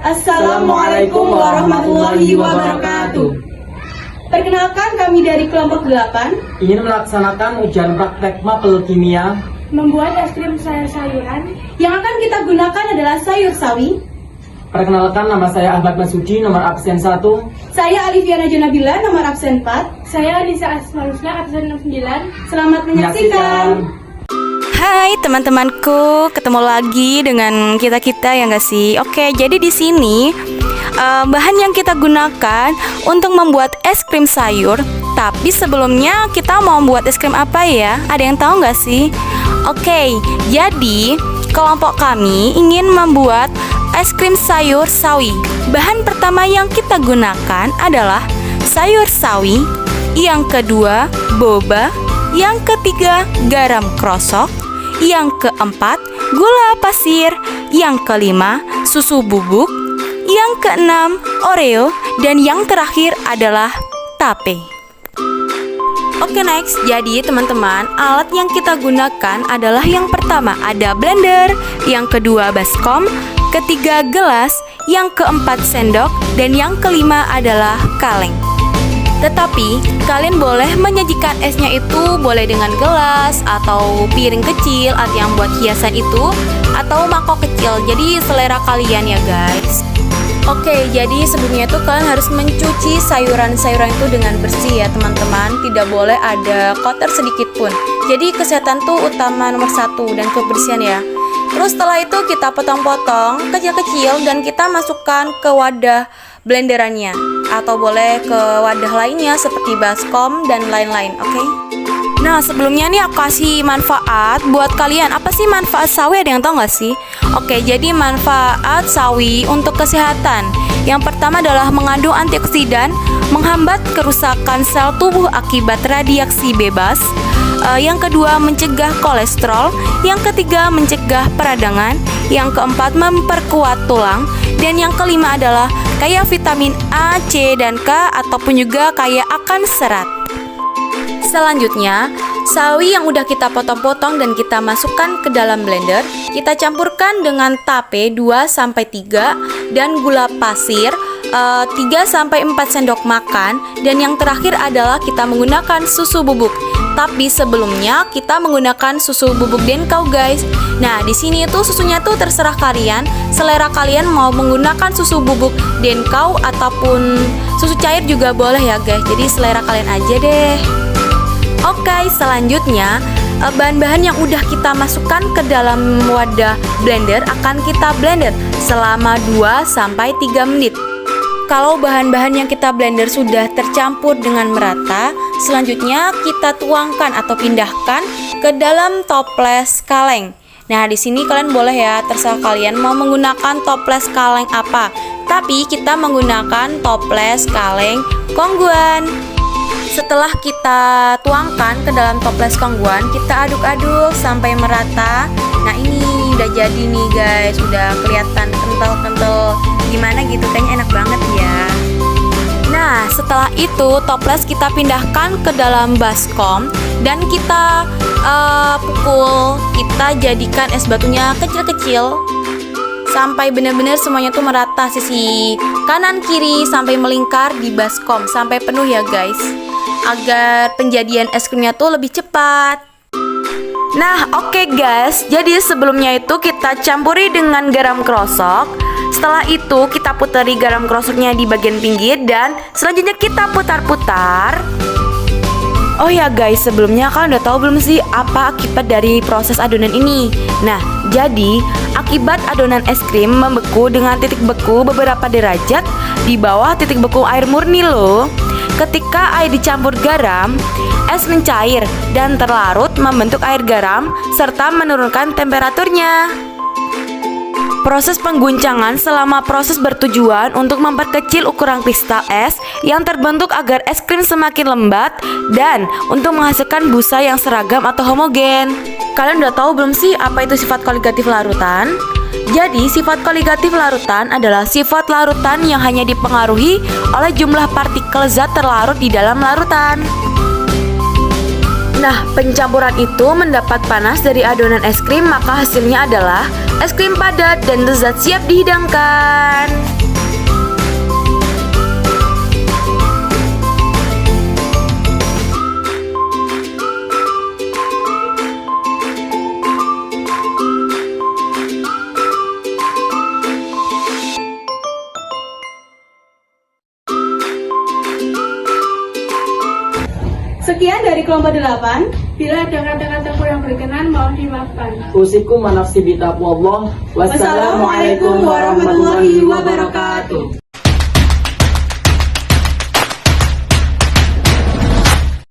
Assalamualaikum warahmatullahi wabarakatuh. Perkenalkan, kami dari kelompok 8 ingin melaksanakan ujian praktek mapel kimia. Membuat es krim sayur-sayuran. Yang akan kita gunakan adalah sayur sawi. Perkenalkan, nama saya Ahmad Masudi, nomor absen 1. Saya Alifiana Jonabila, nomor absen 4. Saya Lisa Asmausna, absen 69. Selamat menyaksikan. Hai teman-temanku, ketemu lagi dengan kita ya nggak sih? Oke, jadi di sini bahan yang kita gunakan untuk membuat es krim sayur. Tapi sebelumnya kita mau membuat es krim apa ya? Ada yang tahu nggak sih? Oke, jadi kelompok kami ingin membuat es krim sayur sawi. Bahan pertama yang kita gunakan adalah sayur sawi. Yang kedua, boba. Yang ketiga, garam krosok. Yang keempat, gula pasir. Yang kelima, susu bubuk. Yang keenam, Oreo. Dan yang terakhir adalah tape. Oke, next. Jadi teman-teman, alat yang kita gunakan adalah yang pertama ada blender, yang kedua baskom, ketiga gelas, yang keempat sendok, dan yang kelima adalah kaleng. Tetapi kalian boleh menyajikan esnya itu boleh dengan gelas atau piring kecil atau yang buat hiasan itu atau mangkok kecil. Jadi selera kalian ya guys. Oke, jadi sebelumnya itu kalian harus mencuci sayuran-sayuran itu dengan bersih ya teman-teman. Tidak boleh ada kotor sedikit pun. Jadi kesehatan tuh utama nomor 1 dan kebersihan ya. Terus setelah itu kita potong-potong kecil-kecil dan kita masukkan ke wadah blenderannya. Atau boleh ke wadah lainnya seperti baskom dan lain-lain, oke? Nah, sebelumnya nih aku kasih manfaat buat kalian. Apa sih manfaat sawi? Ada yang tahu nggak sih? Oke, jadi manfaat sawi untuk kesehatan. Yang pertama adalah mengandung antioksidan, menghambat kerusakan sel tubuh akibat radiasi bebas. Yang kedua, mencegah kolesterol. Yang ketiga, mencegah peradangan. Yang keempat, memperkuat tulang. Dan yang kelima adalah kaya vitamin A, C, dan K ataupun juga kaya akan serat. Selanjutnya, sawi yang udah kita potong-potong dan kita masukkan ke dalam blender, kita campurkan dengan tape 2-3 dan gula pasir 3-4 sendok makan, dan yang terakhir adalah kita menggunakan susu bubuk. Tapi sebelumnya kita menggunakan susu bubuk Denkau guys. Nah, di sini tuh susunya tuh terserah kalian, selera kalian mau menggunakan susu bubuk Denkau ataupun susu cair juga boleh ya guys. Jadi selera kalian aja deh. Oke, selanjutnya bahan-bahan yang udah kita masukkan ke dalam wadah blender akan kita blender selama 2-3 menit. Kalau bahan-bahan yang kita blender sudah tercampur dengan merata, selanjutnya kita tuangkan atau pindahkan ke dalam toples kaleng. Nah, di sini kalian boleh ya, terserah kalian mau menggunakan toples kaleng apa. Tapi kita menggunakan toples kaleng kongguan. Setelah kita tuangkan ke dalam toples kongguan, kita aduk-aduk sampai merata. Nah, ini udah jadi nih guys, udah kelihatan kental-kental gimana gitu, kayaknya enak banget ya. Nah, setelah itu toples kita pindahkan ke dalam baskom dan kita pukul, kita jadikan es batunya kecil-kecil sampai benar-benar semuanya tuh merata, sisi kanan kiri sampai melingkar di baskom sampai penuh ya guys, agar penjadian es krimnya tuh lebih cepat. Nah, oke guys, jadi sebelumnya itu kita campuri dengan garam krosok. Setelah itu kita putari garam krosoknya di bagian pinggir dan selanjutnya kita putar-putar. Oh ya guys, sebelumnya kalian udah tahu belum sih apa akibat dari proses adonan ini? Nah, jadi akibat adonan es krim membeku dengan titik beku beberapa derajat di bawah titik beku air murni loh. Ketika air dicampur garam, es mencair dan terlarut membentuk air garam serta menurunkan temperaturnya. Proses pengguncangan selama proses bertujuan untuk memperkecil ukuran kristal es yang terbentuk agar es krim semakin lembat dan untuk menghasilkan busa yang seragam atau homogen. Kalian udah tahu belum sih apa itu sifat koligatif larutan? Jadi sifat koligatif larutan adalah sifat larutan yang hanya dipengaruhi oleh jumlah partikel zat terlarut di dalam larutan. Nah, pencampuran itu mendapat panas dari adonan es krim, maka hasilnya adalah es krim padat dan lezat siap dihidangkan. Sekian dari kelompok 8. Bila ada kata-kata kurang berkenan, mohon dimaafkan. Usikum wa nafsi bitaqwallah. Wassalamualaikum warahmatullahi wabarakatuh.